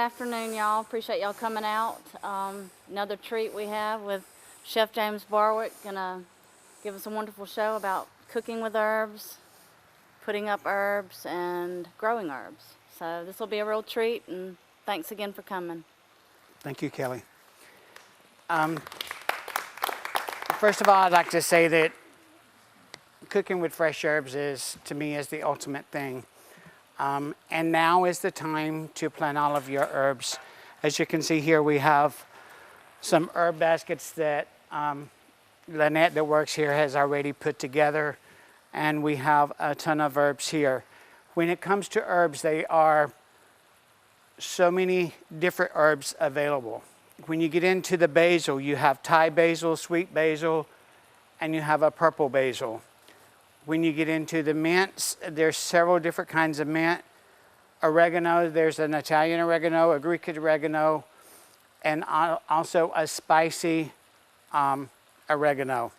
afternoon, y'all. Appreciate y'all coming out. Another treat we have with Chef James Barwick, gonna give us a wonderful show about cooking with herbs, putting up herbs, and growing herbs. So this will be a real treat, and thanks again for coming. Thank you, Kelly. First of all, I'd like to say that cooking with fresh herbs to me, is the ultimate thing. And now is the time to plant all of your herbs. As you can see here, we have some herb baskets that Lynette that works here has already put together, and we have a ton of herbs here. When it comes to herbs, there are so many different herbs available. When you get into the basil, you have Thai basil, sweet basil, and you have a purple basil. When you get into the mints, there's several different kinds of mint. Oregano, there's an Italian oregano, a Greek oregano, and also a spicy oregano.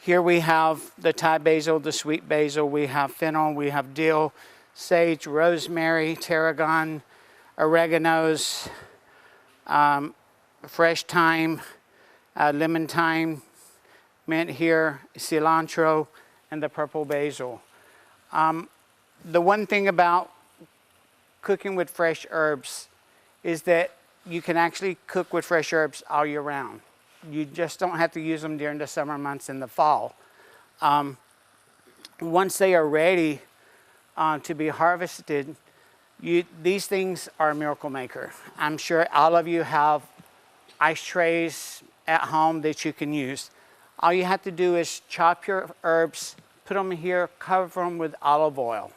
Here we have the Thai basil, the sweet basil, we have fennel, we have dill, sage, rosemary, tarragon, oreganos, fresh thyme, lemon thyme, mint here, cilantro, and the purple basil. The one thing about cooking with fresh herbs is that you can actually cook with fresh herbs all year round. You just don't have to use them during the summer months in the fall. Once they are ready to be harvested, these things are a miracle maker. I'm sure all of you have ice trays at home that you can use. All you have to do is chop your herbs, put them here, cover them with olive oil,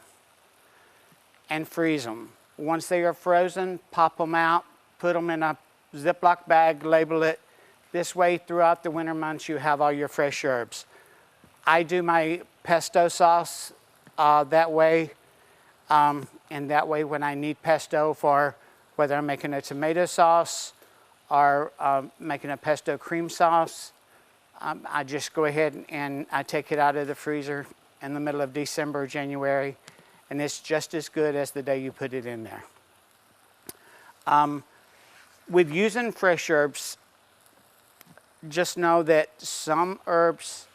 and freeze them. Once they are frozen, pop them out, put them in a Ziploc bag, label it. This way, throughout the winter months, you have all your fresh herbs. I do my pesto sauce that way, and that way when I need pesto for whether I'm making a tomato sauce or making a pesto cream sauce, I just go ahead and I take it out of the freezer in the middle of December, January, and it's just as good as the day you put it in there. With using fresh herbs, just know that some herbs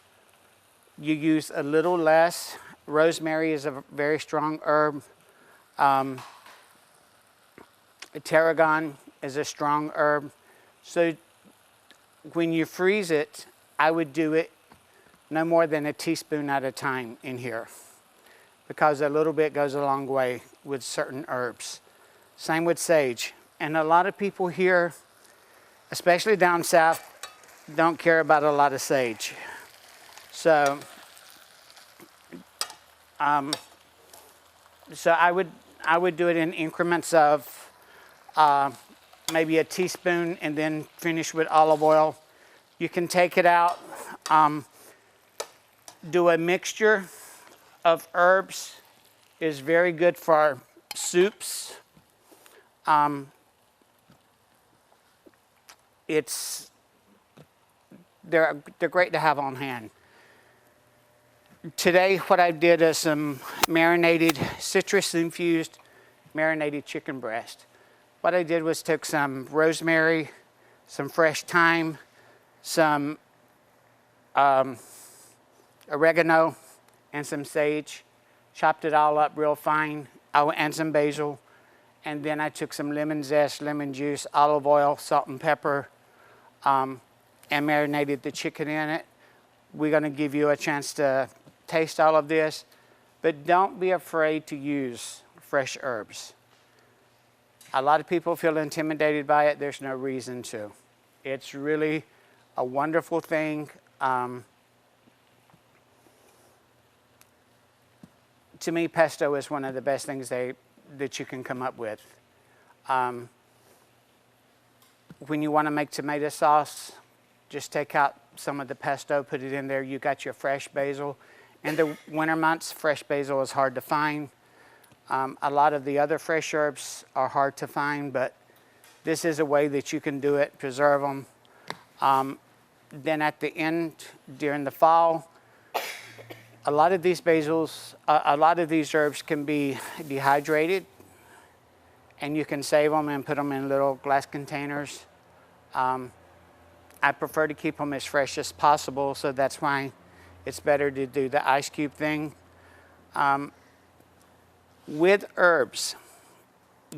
you use a little less. Rosemary is a very strong herb. Tarragon is a strong herb. So when you freeze it, I would do it no more than a teaspoon at a time in here, because a little bit goes a long way with certain herbs. Same with sage. And a lot of people here, especially down south, don't care about a lot of sage. So, I would do it in increments of maybe a teaspoon and then finish with olive oil. You can take it out, do a mixture of herbs is very good for soups. They're great to have on hand. Today, what I did is some marinated, citrus-infused marinated chicken breast. What I did was took some rosemary, some fresh thyme, some oregano, and some sage. Chopped it all up real fine, and some basil. And then I took some lemon zest, lemon juice, olive oil, salt and pepper, and marinated the chicken in it. We're going to give you a chance to taste all of this, but don't be afraid to use fresh herbs. A lot of people feel intimidated by it. There's no reason to. It's really a wonderful thing. To me, pesto is one of the best things that you can come up with. When you want to make tomato sauce, just take out some of the pesto, put it in there. You got your fresh basil. In the winter months, fresh basil is hard to find. A lot of the other fresh herbs are hard to find, but this is a way that you can do it, preserve them. Then at the end, during the fall, a lot of these herbs can be dehydrated and you can save them and put them in little glass containers. I prefer to keep them as fresh as possible, so that's why it's better to do the ice cube thing. With herbs,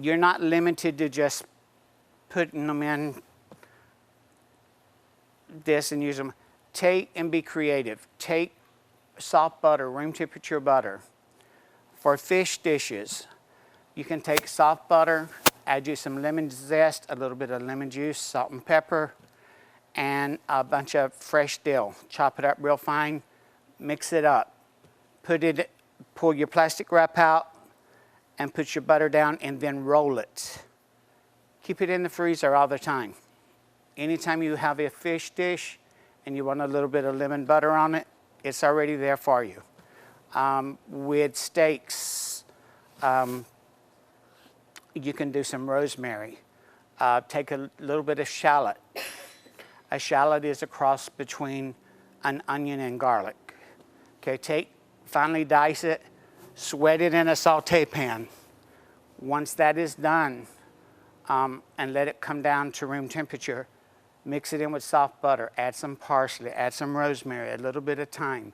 you're not limited to just putting them in this and use them. Take and be creative. Take soft butter, room temperature butter. For fish dishes, you can take soft butter, add you some lemon zest, a little bit of lemon juice, salt and pepper, and a bunch of fresh dill. Chop it up real fine, mix it up. Pull your plastic wrap out and put your butter down and then roll it. Keep it in the freezer all the time. Anytime you have a fish dish and you want a little bit of lemon butter on it, it's already there for you. With steaks, you can do some rosemary. Take a little bit of shallot. A shallot is a cross between an onion and garlic. Okay, finally dice it, sweat it in a saute pan. Once that is done, and let it come down to room temperature, mix it in with soft butter, add some parsley, add some rosemary, a little bit of thyme,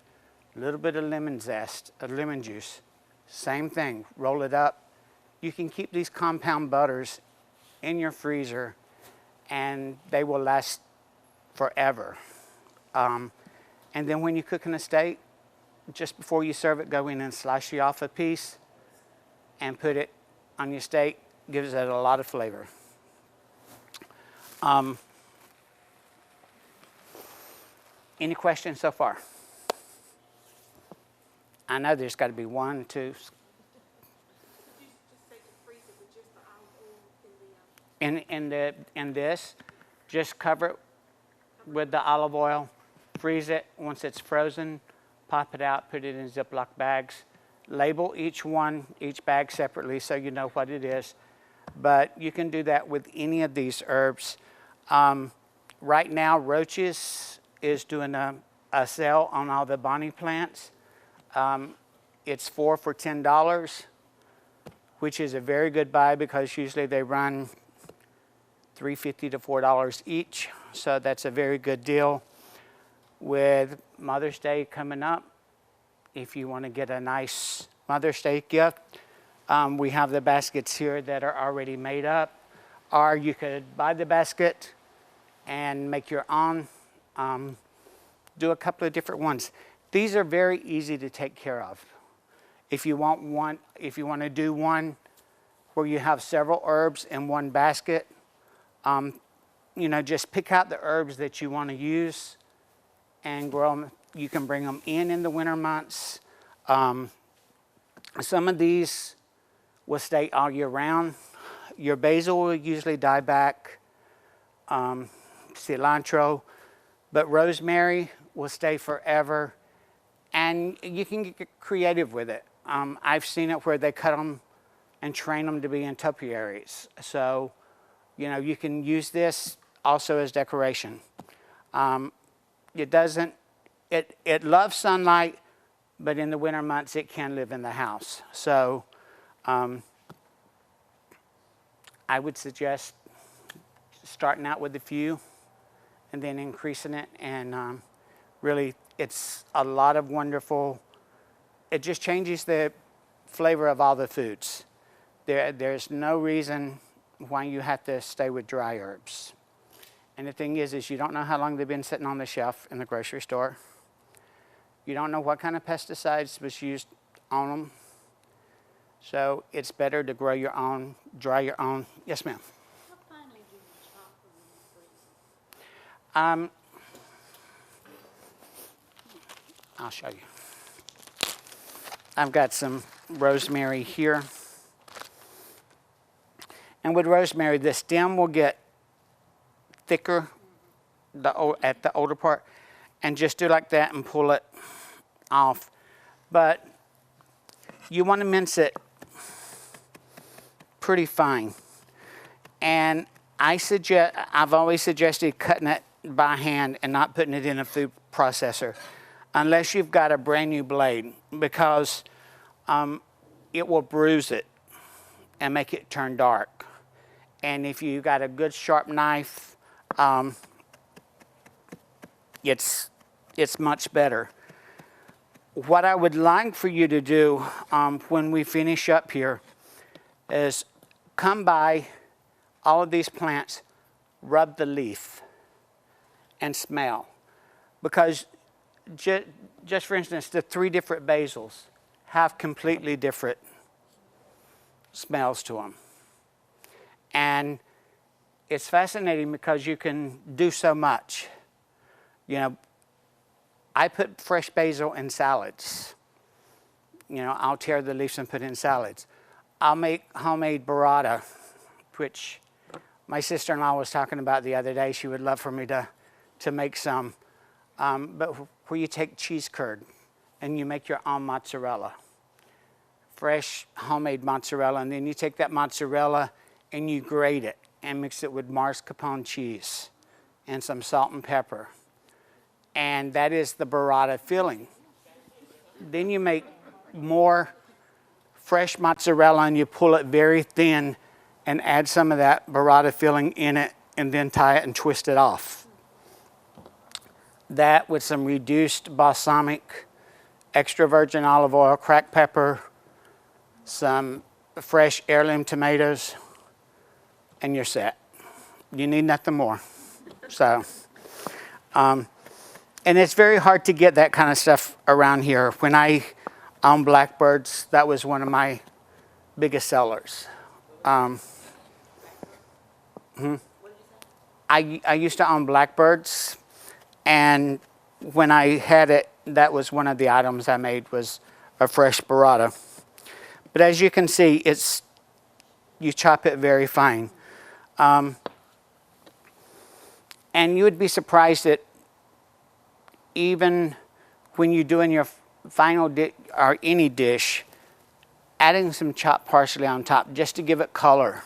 a little bit of lemon zest, lemon juice. Same thing, roll it up. You can keep these compound butters in your freezer and they will last forever. And then when you're cooking a steak, just before you serve it, go in and slice you off a piece and put it on your steak. Gives it a lot of flavor. Any questions so far? I know there's got to be one, two. In this, just cover it with the olive oil, freeze it. Once it's frozen, pop it out, put it in Ziploc bags. Label each bag separately so you know what it is. But you can do that with any of these herbs. Right now, Roche's is doing a sale on all the Bonnie plants. It's 4 for $10, which is a very good buy because usually they run $3.50 to $4 each. So that's a very good deal. With Mother's Day coming up, if you want to get a nice Mother's Day gift, we have the baskets here that are already made up. Or you could buy the basket and make your own. Do a couple of different ones. These are very easy to take care of. If you want to do one where you have several herbs in one basket, just pick out the herbs that you want to use and grow them. You can bring them in the winter months. Some of these will stay all year round. Your basil will usually die back. Cilantro, but rosemary will stay forever. And you can get creative with it. I've seen it where they cut them and train them to be in topiaries. So, you can use this also as decoration. It loves sunlight, but in the winter months it can live in the house. So I would suggest starting out with a few and then increasing it. And really, it's a lot of wonderful, it just changes the flavor of all the foods. There's no reason why you have to stay with dry herbs. And the thing is you don't know how long they've been sitting on the shelf in the grocery store. You don't know what kind of pesticides was used on them. So it's better to grow your own, dry your own. Yes, ma'am. How finely do you chop them in the freezer? I'll show you. I've got some rosemary here. And with rosemary, the stem will get thicker at the older part. And just do like that and pull it off. But you want to mince it pretty fine. And I've always suggested cutting it by hand and not putting it in a food processor unless you've got a brand new blade, because it will bruise it. and make it turn dark. And if you got a good sharp knife, it's much better. What I would like for you to do when we finish up here is come by all of these plants, rub the leaf, and smell. Because just for instance, the 3 different basils have completely different smells to them. And it's fascinating because you can do so much. You know, I put fresh basil in salads. You know, I'll tear the leaves and put it in salads. I'll make homemade burrata, which my sister-in-law was talking about the other day. She would love for me to make some. But where you take cheese curd and you make your own mozzarella. Fresh homemade mozzarella, and then you take that mozzarella and you grate it and mix it with mascarpone cheese and some salt and pepper. And that is the burrata filling. Then you make more fresh mozzarella and you pull it very thin and add some of that burrata filling in it and then tie it and twist it off. That with some reduced balsamic, extra virgin olive oil, cracked pepper, some fresh heirloom tomatoes, and you're set. You need nothing more. So, and it's very hard to get that kind of stuff around here. When I owned Blackbirds, that was one of my biggest sellers. I used to own Blackbirds, and when I had it, that was one of the items I made was a fresh burrata. But as you can see, you chop it very fine. And you would be surprised that even when you're doing your final or any dish, adding some chopped parsley on top just to give it color.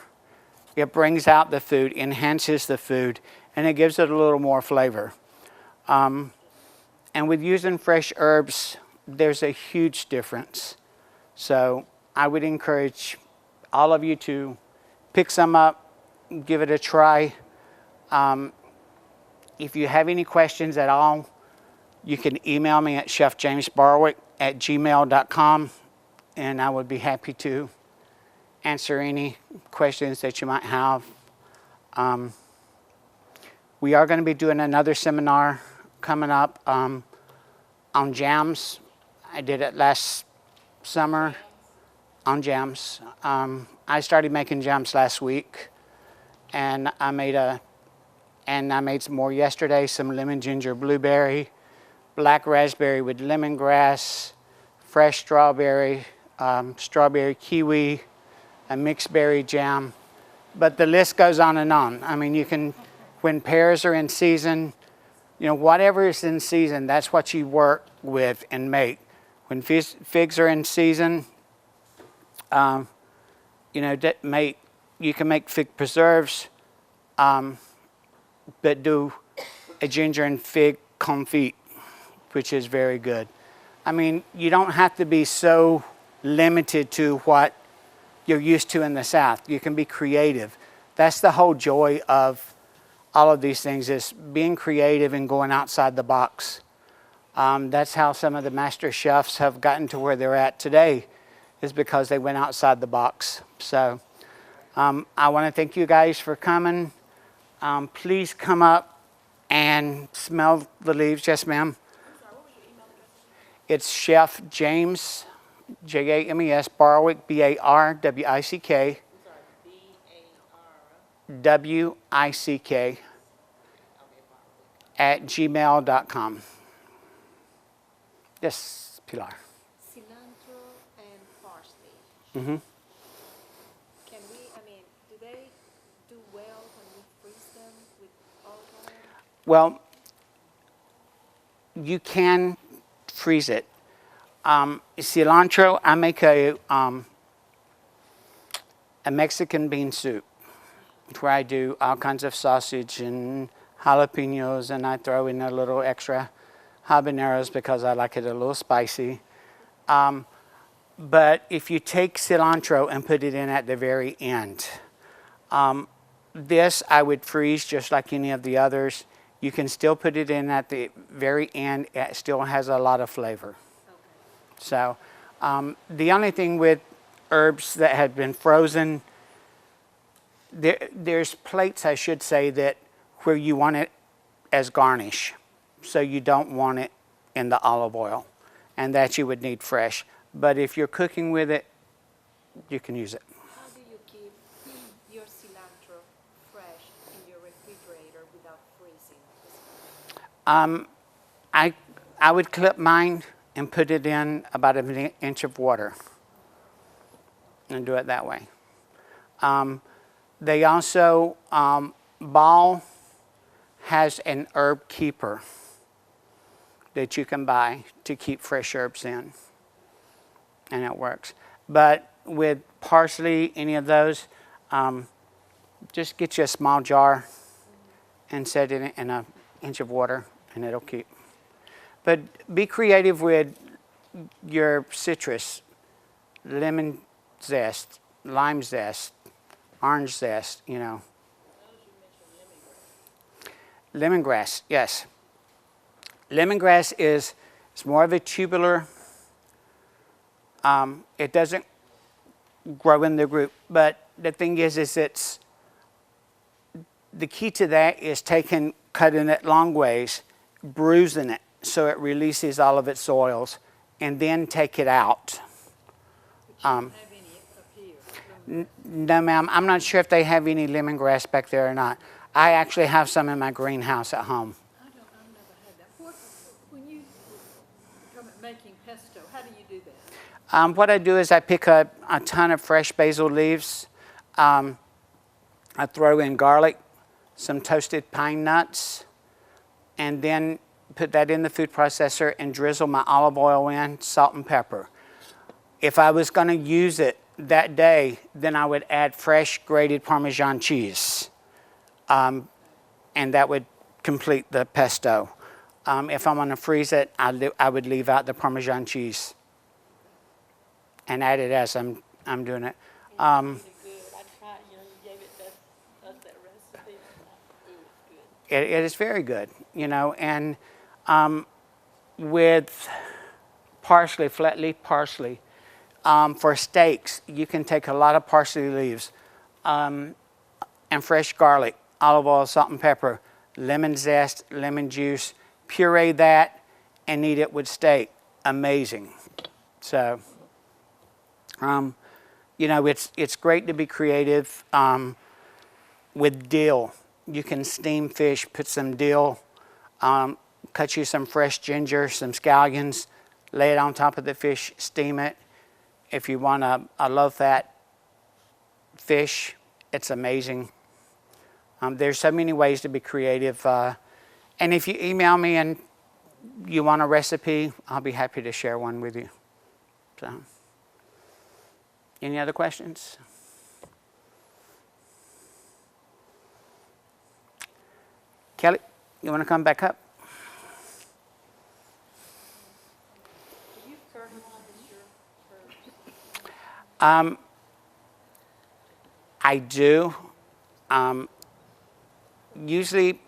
It brings out the food, enhances the food, and it gives it a little more flavor. And with using fresh herbs, there's a huge difference. So I would encourage all of you to pick some up, give it a try. If you have any questions at all, you can email me at chefjamesbarwick@gmail.com, and I would be happy to answer any questions that you might have. We are going to be doing another seminar coming up on jams. I did it last summer on jams. I started making jams last week, and I made some more yesterday. Some lemon ginger blueberry, black raspberry with lemongrass, fresh strawberry, strawberry kiwi, a mixed berry jam. But the list goes on and on. I mean, you can, when pears are in season, you know, whatever is in season, that's what you work with and make. When figs are in season, you know, you can make fig preserves, but do a ginger and fig confit, which is very good. I mean, you don't have to be so limited to what you're used to in the South. You can be creative. That's the whole joy of all of these things, is being creative and going outside the box. That's how some of the master chefs have gotten to where they're at today, is because they went outside the box. So I want to thank you guys for coming. Please come up and smell the leaves. Yes, ma'am. It's Chef James, James Barwick, Barwick, WICK, @gmail.com. Yes, Pilar. Cilantro and parsley. Mm-hmm. Can we, do they do well when we freeze them with alcohol? Well, you can freeze it. Cilantro, I make a Mexican bean soup where I do all kinds of sausage and jalapenos, and I throw in a little extra habaneros because I like it a little spicy. But if you take cilantro and put it in at the very end, this I would freeze just like any of the others. You can still put it in at the very end. It still has a lot of flavor. So the only thing with herbs that have been frozen, there's plates, I should say, that where you want it as garnish. So you don't want it in the olive oil, and that you would need fresh. But if you're cooking with it, you can use it. How do you keep your cilantro fresh in your refrigerator without freezing? I would clip mine and put it in about an inch of water and do it that way. They also, Ball has an herb keeper that you can buy to keep fresh herbs in, and it works. But with parsley, any of those, just get you a small jar and set it in an inch of water, and it'll keep. But be creative with your citrus, lemon zest, lime zest, orange zest, you know. Lemongrass, yes. Lemongrass is more of a tubular. It doesn't grow in the root, but the thing is it's the key to that is cutting it long ways, bruising it so it releases all of its oils, and then take it out. No, ma'am. I'm not sure if they have any lemongrass back there or not. I actually have some in my greenhouse at home. I've never had that. When you come at making pesto, how do you do that? What I do is I pick a ton of fresh basil leaves. I throw in garlic, some toasted pine nuts, and then put that in the food processor and drizzle my olive oil in, salt and pepper. If I was going to use it that day, then I would add fresh grated Parmesan cheese. And that would complete the pesto. If I'm going to freeze it, I would leave out the Parmesan cheese and add it as I'm doing it. It is very good, you know, and with parsley, flat leaf parsley, for steaks, you can take a lot of parsley leaves and fresh garlic, olive oil, salt and pepper, lemon zest, lemon juice, puree that, and eat it with steak. Amazing. So, you know, it's great to be creative with dill. You can steam fish, put some dill, cut you some fresh ginger, some scallions, lay it on top of the fish, steam it. If you want a low-fat fish, it's amazing. There's so many ways to be creative. And if you email me and you want a recipe, I'll be happy to share one with you. So, any other questions? Kelly, you want to come back up? Do you fertilize your herbs? I do. Usually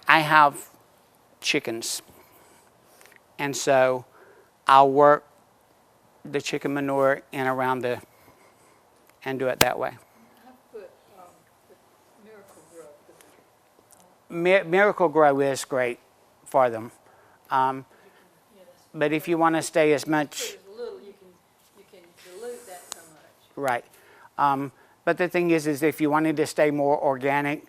I have chickens, and so I'll work the chicken manure in around and do it that way. I've put Miracle Grow. Miracle Grow is great for them, but if you want to stay as much, Put as little, you can dilute that so much. right. But the thing is if you wanted to stay more organic,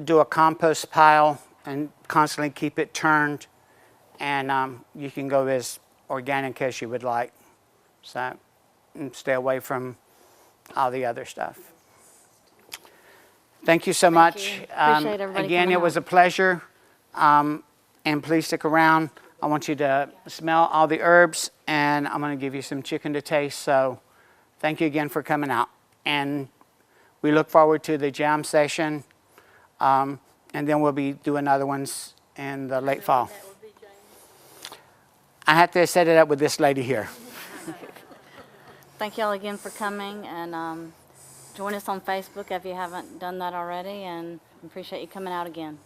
do a compost pile and constantly keep it turned, and you can go as organic as you would like. So, and stay away from all the other stuff. Thank you so much. you. Appreciate everybody Again, coming it was out. a pleasure. And please stick around. I want you to smell all the herbs, and I'm going to give you some chicken to taste. So thank you again for coming out. And we look forward to the jam session. And then we'll be doing other ones in the late fall. I had to set it up with this lady here. thank y'all again for coming, and join us on Facebook if you haven't done that already, and appreciate you coming out again.